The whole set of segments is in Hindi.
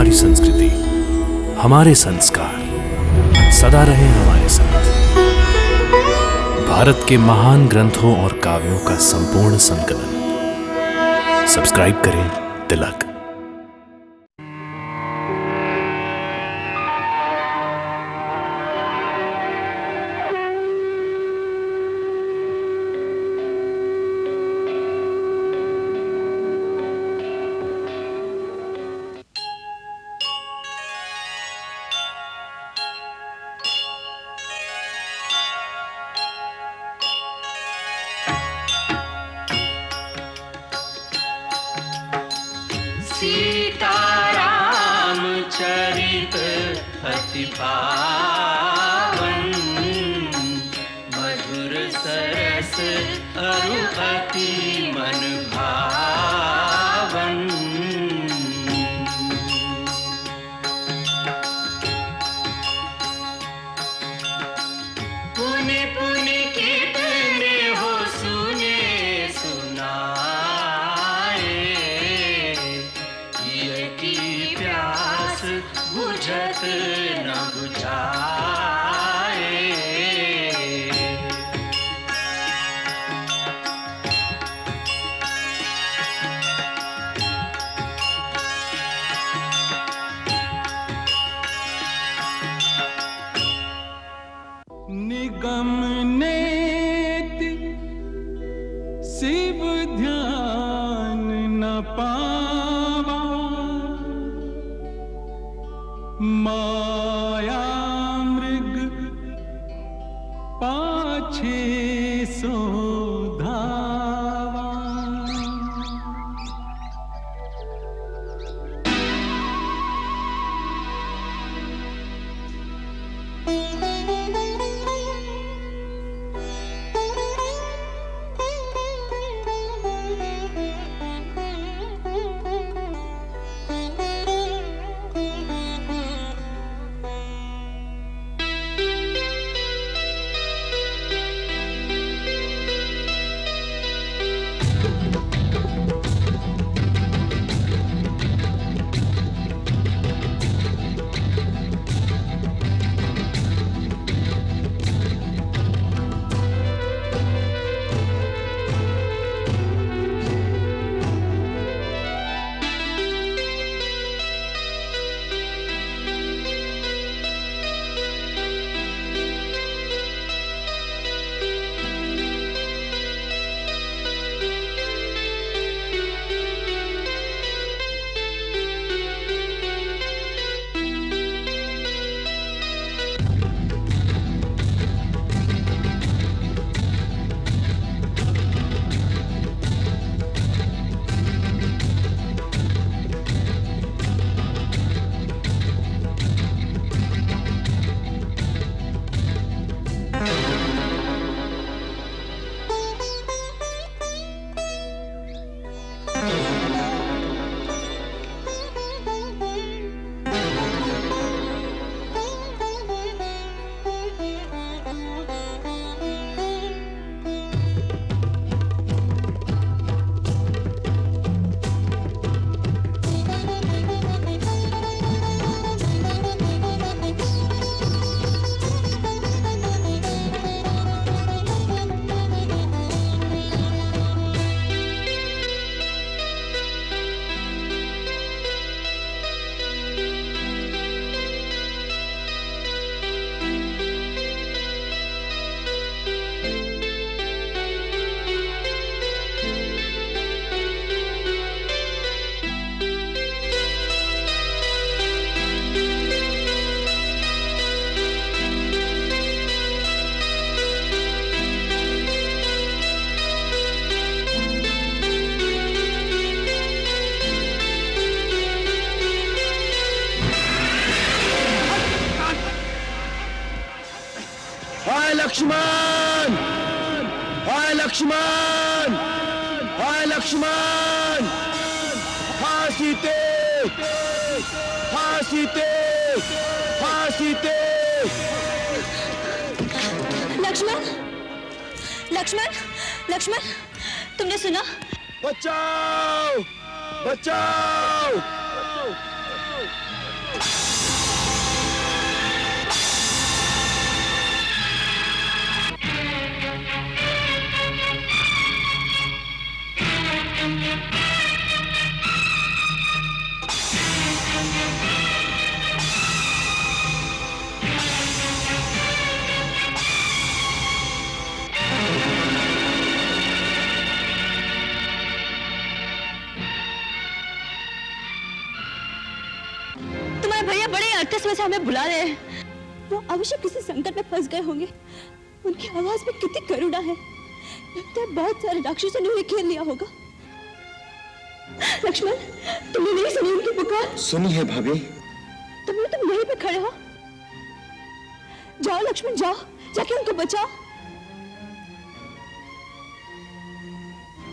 हमारी संस्कृति, हमारे संस्कार सदा रहे हमारे साथ। भारत के महान ग्रंथों और काव्यों का संपूर्ण संकलन। सब्सक्राइब करें तिलक। सीताराम चरित अति पावन, मधुर सरस अरु अति मन भावन। पुनि पुनि कितने हो सुने सुनाए, की प्यास बुझत न बुझाए। निगम नेति शिव ध्यान न पावा, माया मृग पाछे सो धावा। लक्ष्मण, हाय लक्ष्मण, हाय लक्ष्मण, हाँ सीते, हाँ सीते, हाँ सीते। लक्ष्मण, लक्ष्मण, लक्ष्मण, तुमने सुना? बचाओ, बचाओ। तुम्हारे भैया बड़े अटकस से हमें बुला रहे हैं। वो अवश्य किसी संकट में फंस गए होंगे। उनकी आवाज में कितनी करुणा है। लगता है बहुत सारे राक्षसों ने उन्हें घेर लिया होगा। लक्ष्मण, तुमने नहीं सुनी उनकी पुकार? सुनी है भाभी। तुम यहीं पे खड़े हो। जाओ लक्ष्मण, जाओ, जाके उनको बचाओ।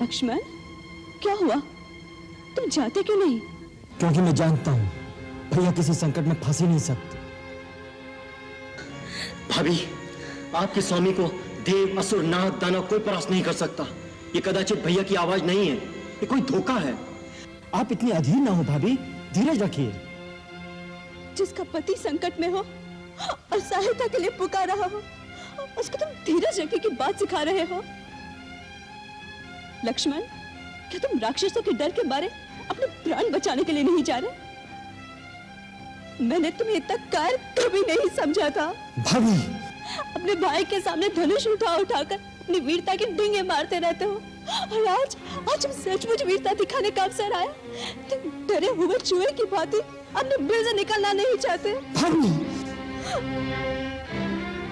लक्ष्मण, क्या हुआ? तुम जाते क्यों नहीं? क्योंकि मैं जानता हूं भैया किसी संकट में फंस ही नहीं सकते। भाभी, आपके स्वामी को देव, असुर, नाग, दानव कोई परास्त नहीं कर सकता। ये कदाचित भैया की आवाज नहीं है, ये कोई धोखा है। आप इतनी अधीर ना हो भाभी, धीरज रखिए। जिसका पति संकट में हो और सहायता के लिए पुकार रहा हो, उसको तुम धीरज रखने की बात सिखा रहे हो। लक्ष्मण, क्या तुम राक्षसों के डर के मारे अपने प्राण बचाने के लिए नहीं जा रहे? मैंने तुम्हें इतना कायर कभी नहीं समझा था। भाभी, अपने भाई के सामने धनुष उठाकर अपनी वीरता के डींगे मारते रहते हो, और आज तुम सचमुच वीरता दिखाने का अवसर आया। तुम डरे हुए चूहे की भांति अपने बिल से निकलना नहीं चाहते। भाभी,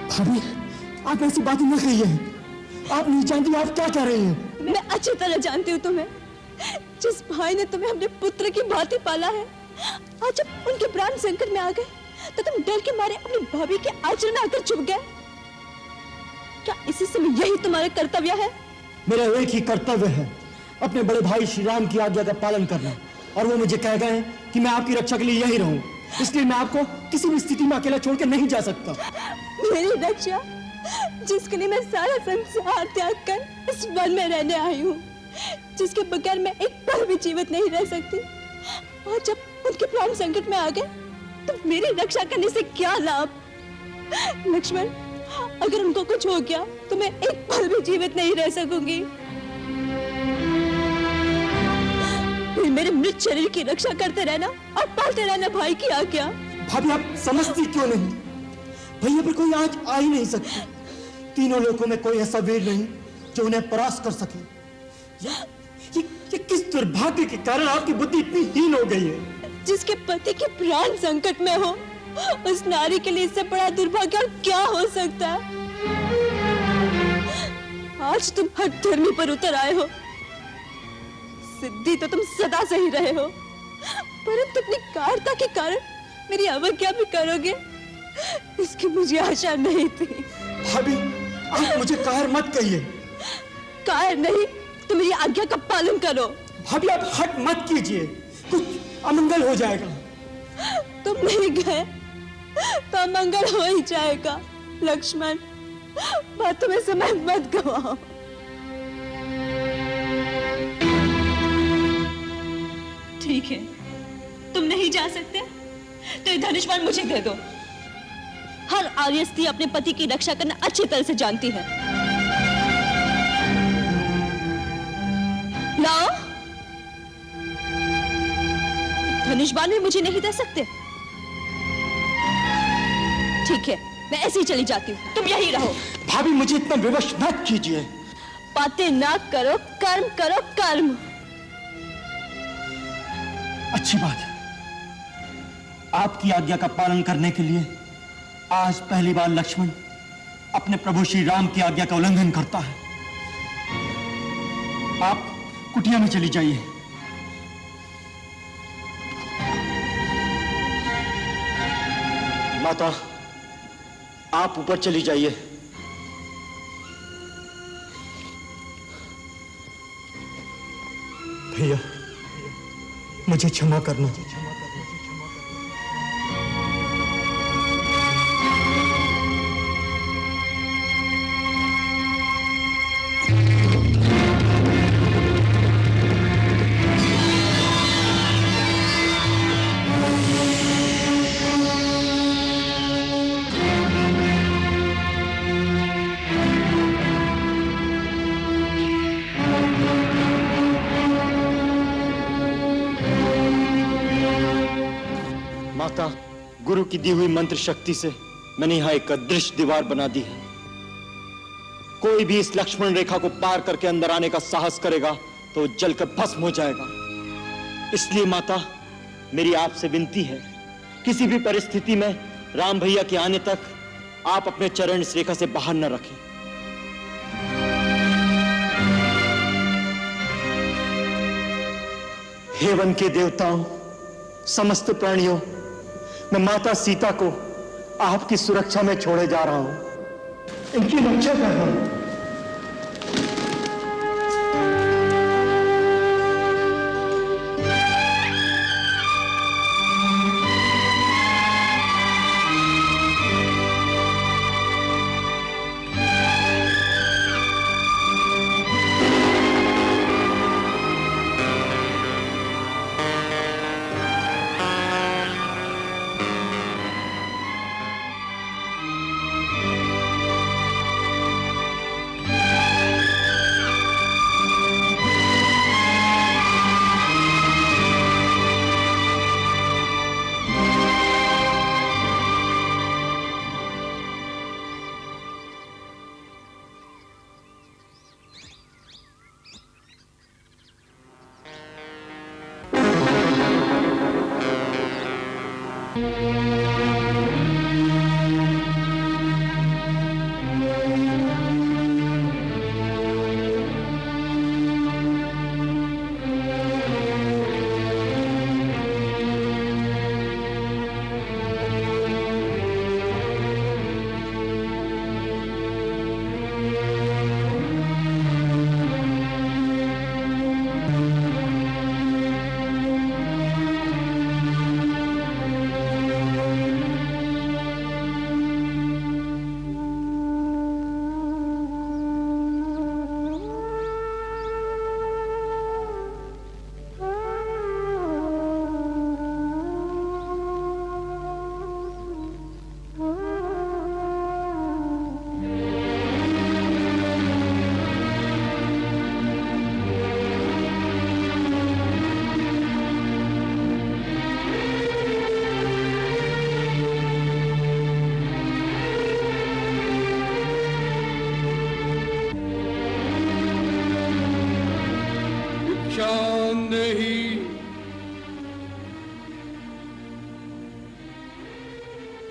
भाभी, आप ऐसी बातें न कहिए। आप नहीं जानती आप क्या कह रही हैं। मैं अच्छी तरह जानती हूँ तुम्हें। जिस भाई ने तुम्हें अपने पुत्र की भांति पाला है, आज जब उनके प्राण संकट में आ गए तो तुम डर के मारे अपनी भाभी के आंचल में आकर छुप गए। क्या इसी समय यही तुम्हारा कर्तव्य है? मेरा एक ही कर्तव्य है, अपने बड़े भाई श्री राम की आज्ञा का पालन करना। और वो मुझे कह गए हैं कि मैं आपकी रक्षा के लिए यही रहूं, इसलिए मैं आपको किसी भी स्थिति में अकेला छोड़ के नहीं जा सकता। मेरी रक्षा, जिसके लिए मैं सारा संसार त्याग कर इस वन में रहने आई हूँ, जिसके बगैर मैं एक पल भी जीवित नहीं रह सकती, और जब उनके प्राण संकट में आ गए तो मेरी रक्षा करने से क्या लाभ? लक्ष्मण, अगर उनको कुछ हो गया तो मैं एक पल भी जीवित नहीं रह सकूंगी। फिर मेरे मृत शरीर की रक्षा करते रहना और पालते रहना भाई की आज्ञा। भाभी, आप समझती क्यों नहीं? भैया पर कोई आज आ ही नहीं सकता। तीनों लोगों में कोई ऐसा वीर नहीं जो उन्हें परास्त कर सके। ये किस दुर्भाग्य के कारण आपकी बुद्धि इतनी हीन हो गई है? जिसके पति के प्राण संकट में हो, उस नारी के लिए इससे बड़ा दुर्भाग्य और क्या हो सकता है? आज तुम हठ धर्मी पर उतर आए हो। सिद्धि तो तुम सदा से ही रहे हो, परंतु अपनी कायरता के कारण मेरी अवज्ञा भी करोगे, इसकी मुझे आशा नहीं थी। भाभी, आप मुझे कायर मत कहिए। कायर नहीं, तुम मेरी आज्ञा का पालन करो। भाभी, आप हट मत कीजिए, कुछ अमंगल हो जाएगा। तुम नहीं गए तो अमंगल हो ही जाएगा। लक्ष्मण, बातों में समय मत गवाओ। ठीक है, तुम नहीं जा सकते तो ये धनुष बाण मुझे दे दो। हर आर्य स्त्री अपने पति की रक्षा करना अच्छी तरह से जानती है। लाओ। धनुष बाण भी मुझे नहीं दे सकते? ठीक है, मैं ऐसे ही चली जाती हूँ, तुम यही रहो। भाभी, मुझे इतना विवश मत कीजिए। बातें ना करो, कर्म करो, कर्म। अच्छी बात है, आपकी आज्ञा का पालन करने के लिए आज पहली बार लक्ष्मण अपने प्रभु श्री राम की आज्ञा का उल्लंघन करता है। आप कुटिया में चली जाइए। माता, आप ऊपर चली जाइए। भैया, मुझे क्षमा करना। माता, गुरु की दी हुई मंत्र शक्ति से मैंने यहाँ एक अदृश्य दीवार बना दी है। कोई भी इस लक्ष्मण रेखा को पार करके अंदर आने का साहस करेगा तो जलकर भस्म हो जाएगा। इसलिए माता, मेरी आपसे विनती है किसी भी परिस्थिति में राम भैया के आने तक आप अपने चरण इस रेखा से बाहर न रखें। हे वन के देवताओं, समस्त प्राणियों, मैं माता सीता को आपकी सुरक्षा में छोड़े जा रहा हूं। इनकी रक्षा कर रहा हूं।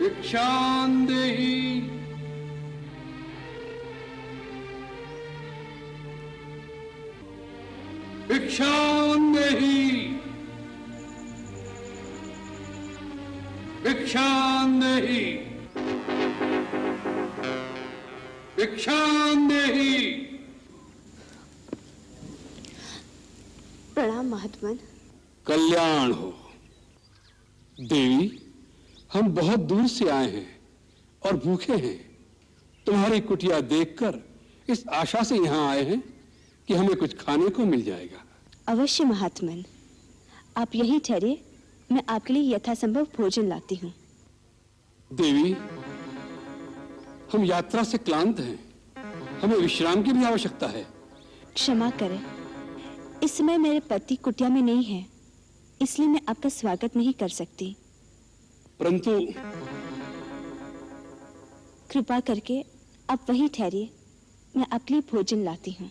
भिक्षान्देहि भिक्षान्देहि भिक्षान्देहि भिक्षान्देहि। प्रणाम महात्मन। कल्याण हो देवी। हम बहुत दूर से आए हैं और भूखे हैं। तुम्हारी कुटिया देखकर इस आशा से यहाँ आए हैं कि हमें कुछ खाने को मिल जाएगा। अवश्य महात्मन, आप यहीं ठहरिए, मैं आपके लिए यथासंभव भोजन लाती हूँ। देवी, हम यात्रा से क्लांत हैं, हमें विश्राम की भी आवश्यकता है। क्षमा करें, इस समय मेरे पति कुटिया में नहीं है, इसलिए मैं आपका स्वागत नहीं कर सकती। परंतु कृपा करके आप वहीं ठहरिए, मैं आपके लिए भोजन लाती हूँ।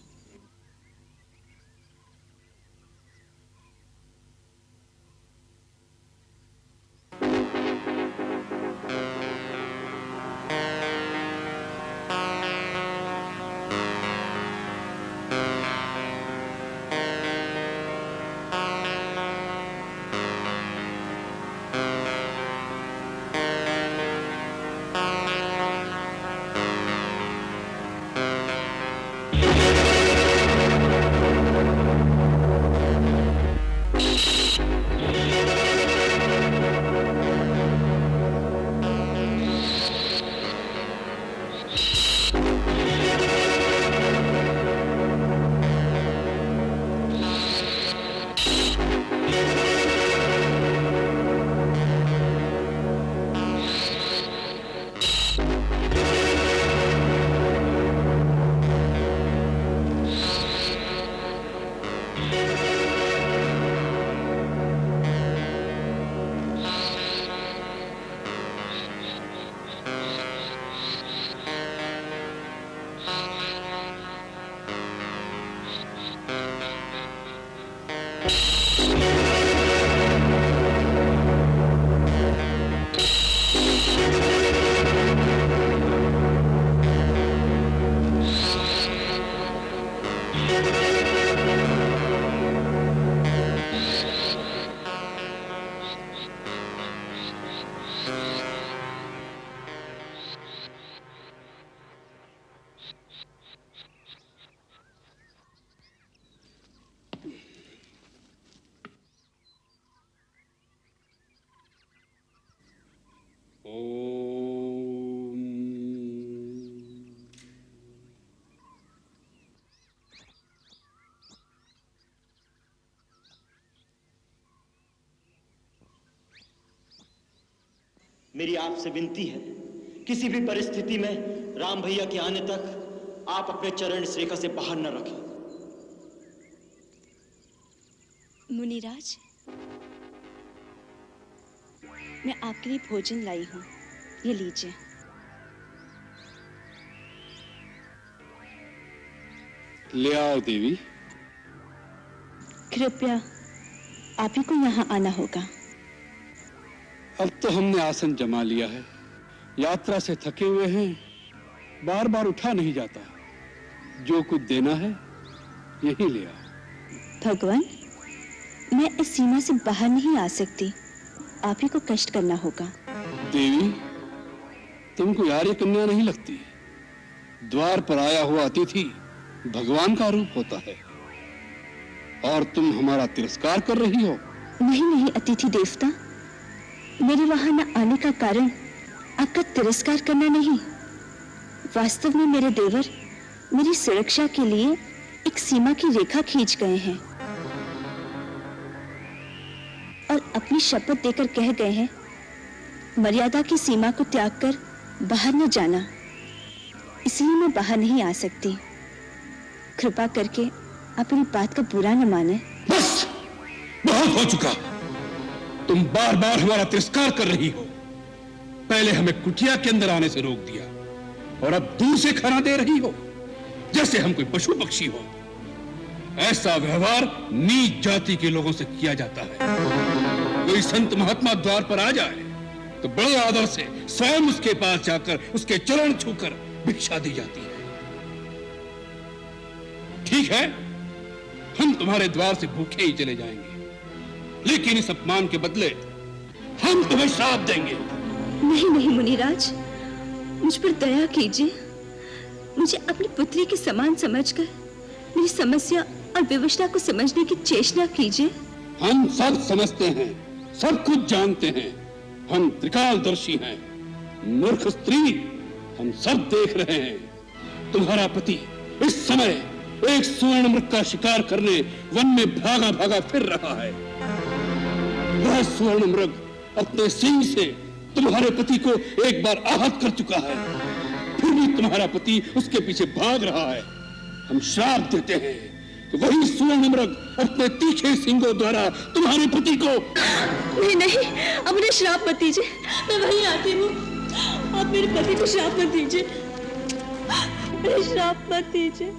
ओम। मेरी आपसे विनती है, किसी भी परिस्थिति में राम भैया के आने तक आप अपने चरण इस रेखा से बाहर न रखें। मुनिराज, मैं आपके लिए भोजन लाई हूँ, ये लीजिए। ले आओ देवी। कृपया आप ही को यहाँ आना होगा। अब तो हमने आसन जमा लिया है, यात्रा से थके हुए हैं, बार बार उठा नहीं जाता। जो कुछ देना है यही ले आओ। भगवान, मैं इस सीमा से बाहर नहीं आ सकती, आप ही को कष्ट करना होगा। देवी, तुमको आर्य कन्या नहीं लगती? द्वार पर आया हुआ अतिथि भगवान का रूप होता है, और तुम हमारा तिरस्कार कर रही हो। नहीं नहीं अतिथि देवता, मेरे वहां न आने का कारण आपका तिरस्कार करना नहीं। वास्तव में मेरे देवर मेरी सुरक्षा के लिए एक सीमा की रेखा खींच गए हैं और अपनी शपथ देकर कह गए हैं, मर्यादा की सीमा को त्याग कर बाहर न जाना। इसलिए मैं बाहर नहीं आ सकती। कृपा करके आप मेरी बात का बुरा न माने। बस, बहुत हो चुका। तुम बार बार हमारा तिरस्कार कर रही हो। पहले हमें कुटिया के अंदर आने से रोक दिया, और अब दूर से खाना दे रही हो, जैसे हम कोई पशु पक्षी हो। ऐसा व्यवहार नीच जाति के लोगों से किया जाता है। कोई संत महात्मा द्वार पर आ जाए तो बड़े आदर से स्वयं उसके पास जाकर उसके चरण छूकर भिक्षा दी जाती है। ठीक है, हम तुम्हारे द्वार से भूखे ही चले जाएंगे, लेकिन इस अपमान के बदले हम तुम्हें श्राप देंगे। नहीं नहीं मुनिराज, मुझ पर दया कीजिए। मुझे अपनी पुत्री के समान समझकर मेरी समस्या और विवशता को समझने की चेष्टा कीजिए। हम सब समझते हैं, सब कुछ जानते हैं। हम त्रिकालदर्शी हैं। मूर्ख स्त्री, हम सब देख रहे हैं। तुम्हारा पति इस समय एक स्वर्ण मृग का शिकार करने वन में भागा भागा फिर रहा है। वह स्वर्ण मृग अपने सींग से तुम्हारे पति को एक बार आहत कर चुका है, फिर भी तुम्हारा पति उसके पीछे भाग रहा है। हम श्राप देते हैं कि वही स्वर्ण मृग अपने तीखे सींगों द्वारा तुम्हारे पति को। नहीं नहीं, अब मुझे श्राप मत दीजिए, मैं वहीं आती हूँ। आप मेरे पति को श्राप मत दीजिए, मेरे श्राप मत दीजिए।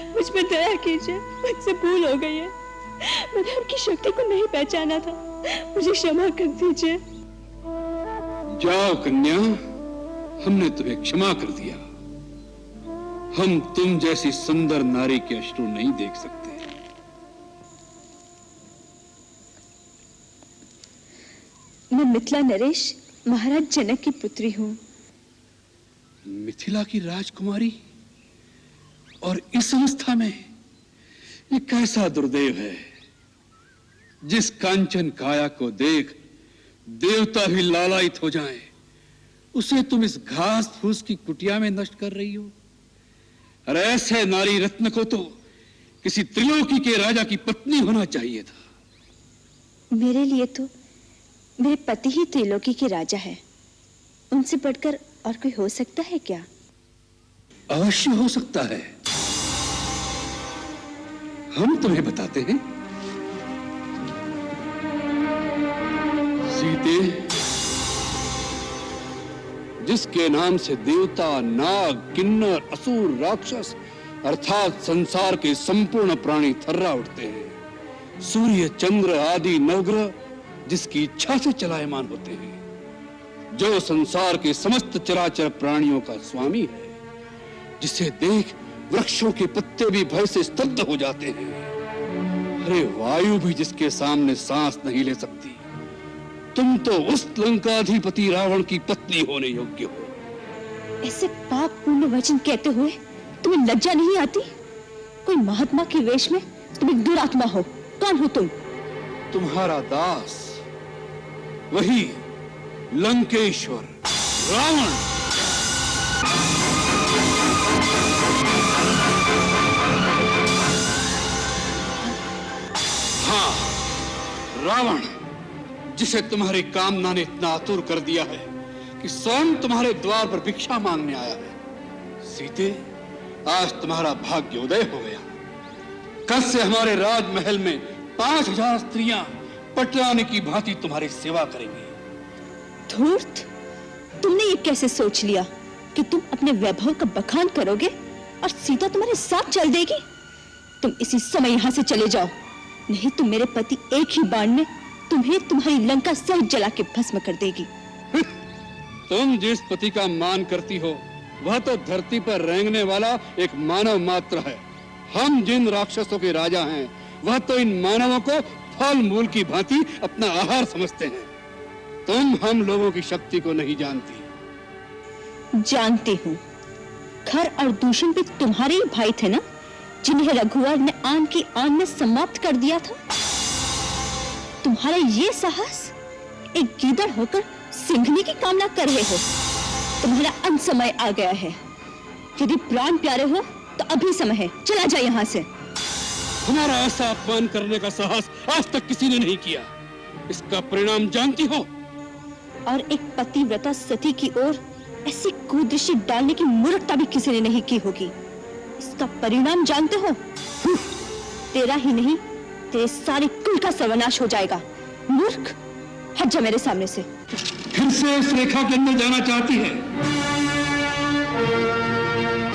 मुझ पर दया कीजिए, मुझसे भूल हो गई है। मैंने आपकी शक्ति को नहीं पहचाना था, मुझे क्षमा कर दीजिए। जाओ कन्या, हमने तुम्हें क्षमा कर दिया। हम तुम जैसी सुंदर नारी के अश्रु नहीं देख सकते। मैं मिथिला नरेश महाराज जनक की पुत्री हूँ। मिथिला की राजकुमारी, और इस अवस्था में? ये कैसा दुर्दैव है। जिस कांचन काया को देख देवता भी लालायित हो जाएं, उसे तुम इस घास फूस की कुटिया में नष्ट कर रही हो। अरे ऐसे नारी रत्न को तो किसी त्रिलोकी के राजा की पत्नी होना चाहिए था। मेरे लिए तो मेरे पति ही त्रिलोकी के राजा है। उनसे बढ़कर और कोई हो सकता है क्या? अवश्य हो सकता है। हम तुम्हें बताते हैं। सीते, जिसके नाम से देवता, नाग, किन्नर, असुर, राक्षस अर्थात संसार के संपूर्ण प्राणी थर्रा उठते हैं। सूर्य, चंद्र आदि नवग्रह जिसकी इच्छा से चलायमान होते हैं। जो संसार के समस्त चराचर प्राणियों का स्वामी है, जिसे देख वृक्षों के पत्ते भी भय से स्तब्ध हो जाते हैं। अरे वायु भी जिसके सामने सांस नहीं ले सकती। तुम तो उस लंकाधिपति रावण की पत्नी होने योग्य हो। ऐसे पाप पूर्ण वचन कहते हुए तुम्हें लज्जा नहीं आती? कोई महात्मा के वेश में तुम एक दुरात्मा हो। कौन हो तुम? तुम्हारा दास, वही लंकेश्वर रावण। हाँ, रावण, जिसे तुम्हारी कामना ने इतना आतुर कर दिया है कि स्वयं तुम्हारे द्वार पर भिक्षा मांगने आया है। सीते, आज तुम्हारा भाग्योदय हो गया। कल से हमारे राजमहल में 5000 स्त्रियां पटरानी की भांति तुम्हारी सेवा करेंगी। धूर्त, तुमने ये कैसे सोच लिया कि तुम अपने वैभव का बखान करोगे और सीता तुम्हारे साथ चल देगी? तुम इसी समय यहाँ से चले जाओ, नहीं तो मेरे पति एक ही बाण में तुम्हें तुम्हारी लंका सहित जला के भस्म कर देगी। तुम जिस पति का मान करती हो वह तो धरती पर रेंगने वाला एक मानव मात्र है। हम जिन राक्षसों के राजा हैं वह तो इन मानवों को फल मूल की भांति अपना आहार समझते हैं। तुम हम लोगों की शक्ति को नहीं जानती। जानती हूँ। खर और दूषण भी तुम्हारे ही भाई थे ना, जिन्हें रघुवर ने आन की आन में समाप्त कर दिया था। तुम्हारा ये साहस, एक गीदड़ होकर सिंघनी की कामना कर रहे हो। तुम्हारा अंत समय आ गया है। यदि प्राण प्यारे हो तो अभी समय है, चला जाए यहाँ से। हमारा ऐसा अपमान करने का साहस आज तक किसी ने नहीं किया। इसका परिणाम जानती हो? और एक पतिव्रता सती की ओर ऐसी कुदृष्टि डालने की मूर्खता भी किसी ने नहीं की होगी। इसका परिणाम जानते हो? तेरा ही नहीं, तेरे सारे कुल का सर्वनाश हो जाएगा। मूर्ख, हट जा मेरे सामने से। फिर से उस रेखा के अंदर जाना चाहती है?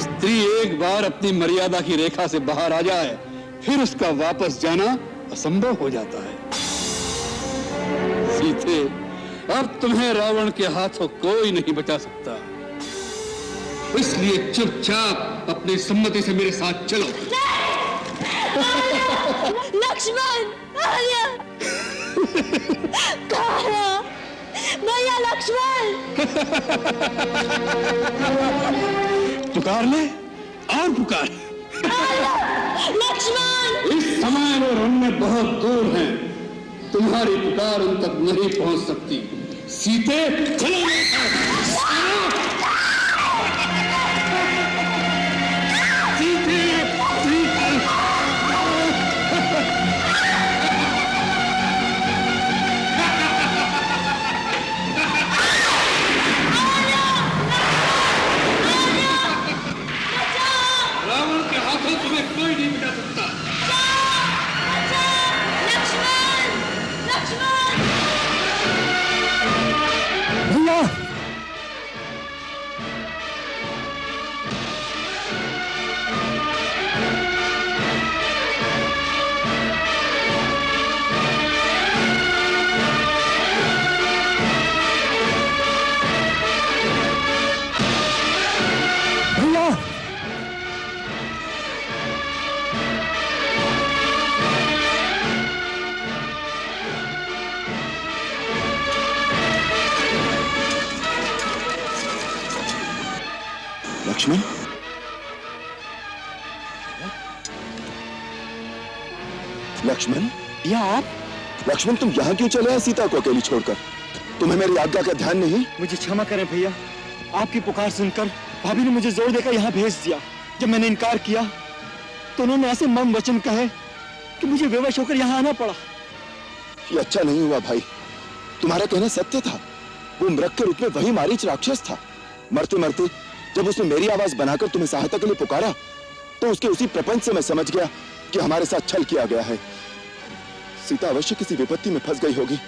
स्त्री एक बार अपनी मर्यादा की रेखा से बाहर आ जाए, फिर उसका वापस जाना असंभव हो जाता है। सीते, अब तुम्हें रावण के हाथों कोई नहीं बचा सकता। इसलिए चुपचाप अपनी सम्मति से मेरे साथ चलो। लक्ष्मण, आर्या, कहाँ? भैया लक्ष्मण। पुकार ले और पुकार। लक्ष्मण, इस समय वो रण बहुत दूर हैं। तुम्हारी पुकार उन तक नहीं पहुंच सकती। सीते, चलो। रावण के हाथों तुम्हें कोई नहीं मिटा सकता। भैया, भैया, लक्ष्मण, लक्ष्मण, या आप? लक्ष्मण, तुम यहाँ क्यों चले आए सीता को अकेली छोड़कर? तुम्हें मेरी आज्ञा का ध्यान नहीं? मुझे क्षमा करें भैया, आपकी पुकार सुनकर भाभी ने मुझे जोर देकर यहाँ भेज दिया। जब मैंने इनकार किया तो उन्होंने ऐसे मम वचन कहे कि मुझे बेवश होकर यहाँ आना पड़ा। ये अच्छा नहीं हुआ भाई। तुम्हारा कहना सत्य था। वो मृग के रूप में वही मारीच राक्षस था। मरते मरते जब उसने मेरी आवाज बनाकर तुम्हें सहायता के लिए पुकारा तो उसके उसी प्रपंच से मैं समझ गया कि हमारे साथ छल किया गया है। सीता अवश्य किसी विपत्ति में फंस गई होगी।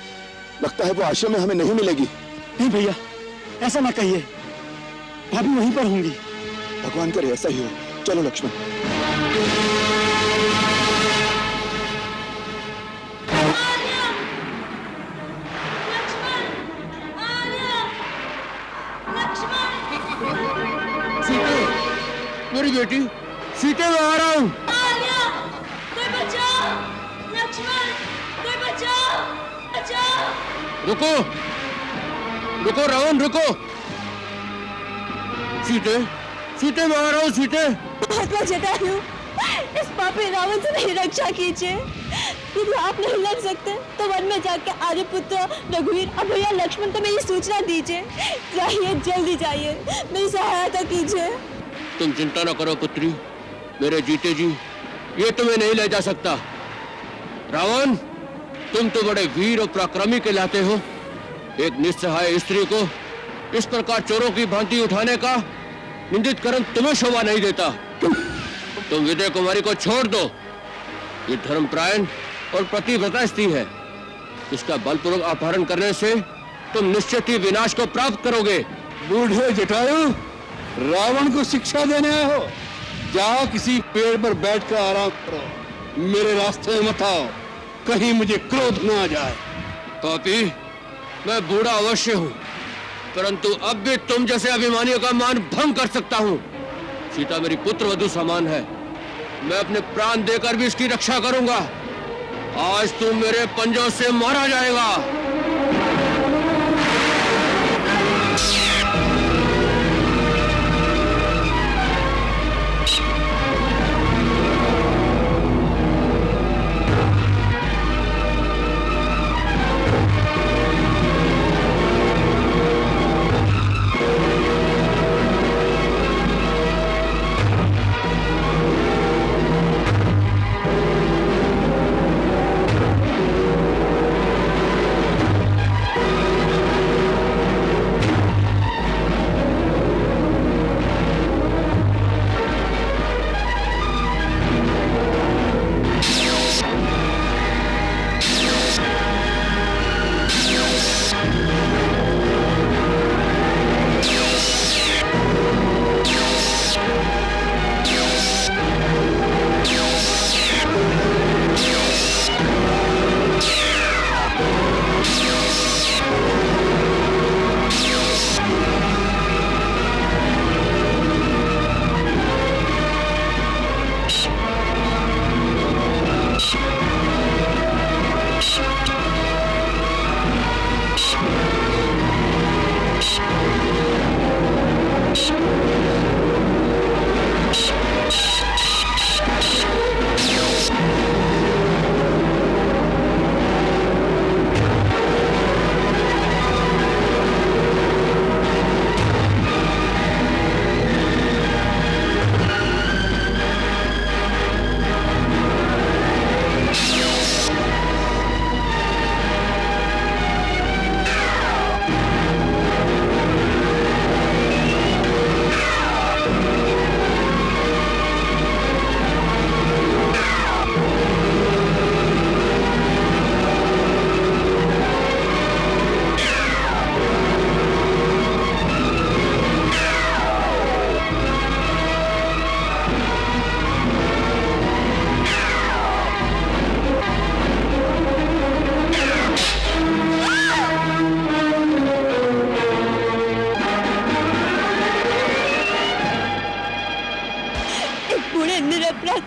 लगता है वो आश्रम में हमें नहीं मिलेगी। नहीं भैया, ऐसा ना कहिए, भाभी वहीं पर होंगी। भगवान करे ऐसा ही हो। चलो लक्ष्मण। सीते, मेरी बेटी, सीते मैं आ रहा हूँ। रुको, रुको रावण, रुको। सीते, सीते मैं आ रहा हूँ। सीते, महात्मा जटायु, इस पापी रावण से मेरी रक्षा कीजिए। यदि आप नहीं लड़ सकते तो वन में जाकर आर्यपुत्र, रघुवीर और भैया लक्ष्मण को मेरी सूचना दीजिए। जाइए, जल्दी जाइए, मेरी सहायता कीजिए। तुम चिंता न करो पुत्री, मेरे जीते जी ये तुम्हें नहीं ले जा सकता। रावण, तुम तो बड़े वीर और पराक्रमी कहलाते हो। एक निस्सहाय स्त्री को इस प्रकार चोरों की भांति उठाने का निंदित कर्म तुम्हें शोभा नहीं देता। तुम विजय कुमारी को छोड़ दो। ये धर्मपरायण और पतिव्रता स्त्री है। इसका बलपूर्वक अपहरण करने से तुम निश्चित ही विनाश को प्राप्त करोगे। बूढ़े जटायु, रावण को शिक्षा देने आए हो? जाओ किसी पेड़ पर बैठकर आराम करो, मेरे रास्ते में मत आओ, कहीं मुझे क्रोध न आ जाए। पापी, मैं बूढ़ा अवश्य हूँ, परंतु अब भी तुम जैसे अभिमानियों का मान भंग कर सकता हूँ। सीता मेरी पुत्र वधू समान है, मैं अपने प्राण देकर भी इसकी रक्षा करूंगा। आज तू मेरे पंजों से मारा जाएगा।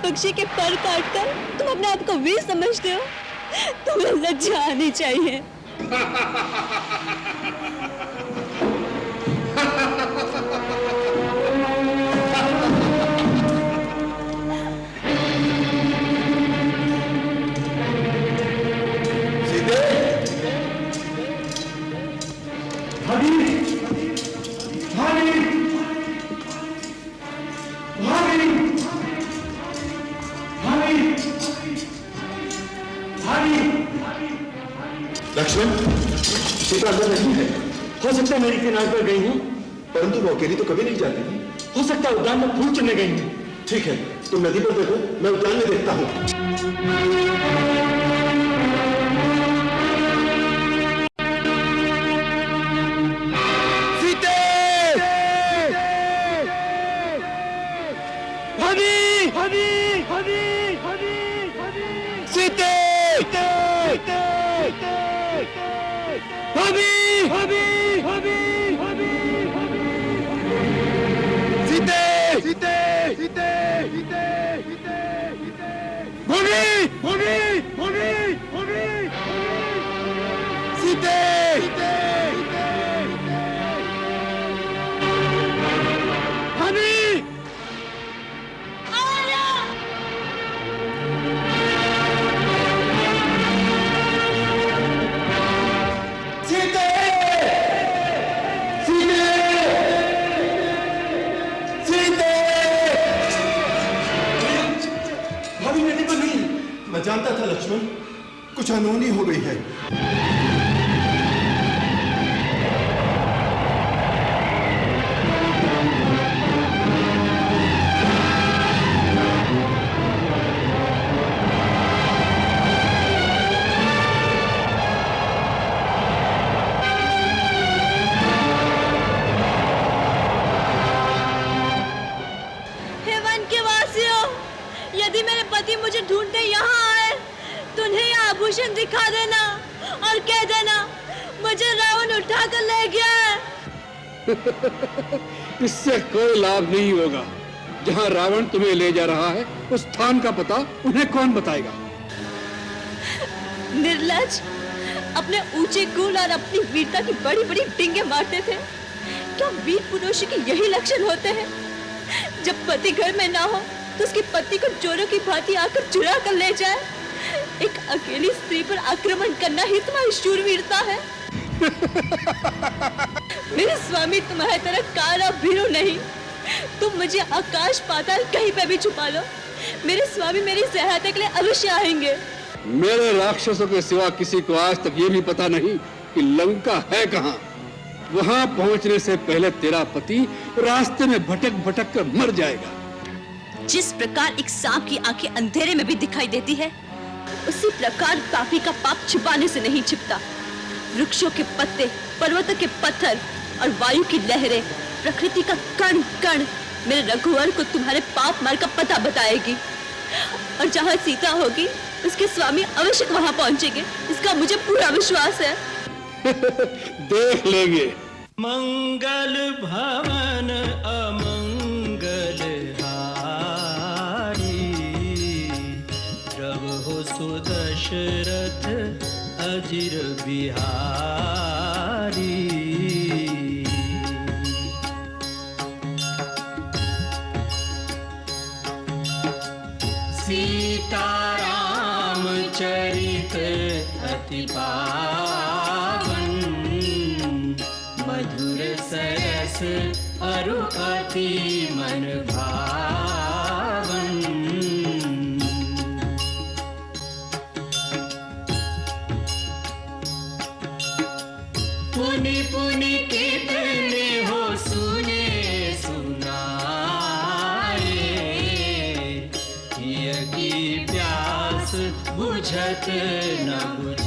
पक्षी के पर काटकर तुम अपने आप को वीर समझते हो? तुम्हें लज्जा आनी चाहिए। लक्ष्मण, सीता अंदर नहीं है। हो सकता है मेरी किनारे पर गई हूँ, परंतु वो अकेली तो कभी नहीं जाती थी। हो सकता है उद्यान में फूल चुनने गई हूँ। ठीक है, तुम नदी पर देखो, मैं उद्यान में देखता हूँ। लक्ष्मण, कुछ अनहोनी हो गई है। हे वन के वासियों, यदि मेरे पति मुझे ढूंढते यहाँ आए तो उन्हें यह आभूषण दिखा देना और कह देना मुझे रावण उठा कर ले गया है। इससे कोई लाभ नहीं होगा। जहाँ रावण तुम्हें ले जा रहा है उस स्थान का पता उन्हें कौन बताएगा? निर्लज, अपने ऊंचे कुल और अपनी वीरता की बड़ी बड़ी डिंगे मारते थे। क्या वीर पुरुष के यही लक्षण होते हैं? जब पति घर में ना हो तो उसकी पत्नी को चोरों की भांति आकर चुरा कर ले जाए। एक अकेली स्त्री पर आक्रमण करना ही तुम्हारी शूरवीरता है। मेरे स्वामी तुम्हारी तरह काला भीरू नहीं। तुम मुझे आकाश पाताल कहीं पे भी छुपा लो, मेरे स्वामी मेरी सहायता के लिए अवश्य आएंगे। मेरे राक्षसों के सिवा किसी को आज तक ये भी पता नहीं कि लंका है कहाँ। वहां पहुंचने से पहले तेरा पति रास्ते में भटक भटक कर मर जाएगा। जिस प्रकार एक सांप की आंखें अंधेरे में भी दिखाई देती है, उसी प्रकार पापी का पाप छुपाने से नहीं छिपता। वृक्षों के पत्ते, पर्वतों के पत्थर और वायु की लहरें, प्रकृति का कण कण मेरे रघुवर को तुम्हारे पाप मार्ग का पता बताएगी। और जहाँ सीता होगी उसके स्वामी अवश्य वहां पहुंचेंगे, इसका मुझे पूरा विश्वास है। देख लेंगे। मंगल भवन अमंगल हारी, प्रभु सुदशरथ अजिर बिहारी। सीताराम चरित अति पावन, मधुर सरस अरु अति मन भावन। पुनि पुनि कितने हो सुने सुनाए, हिय की प्यास बुझत न बुझ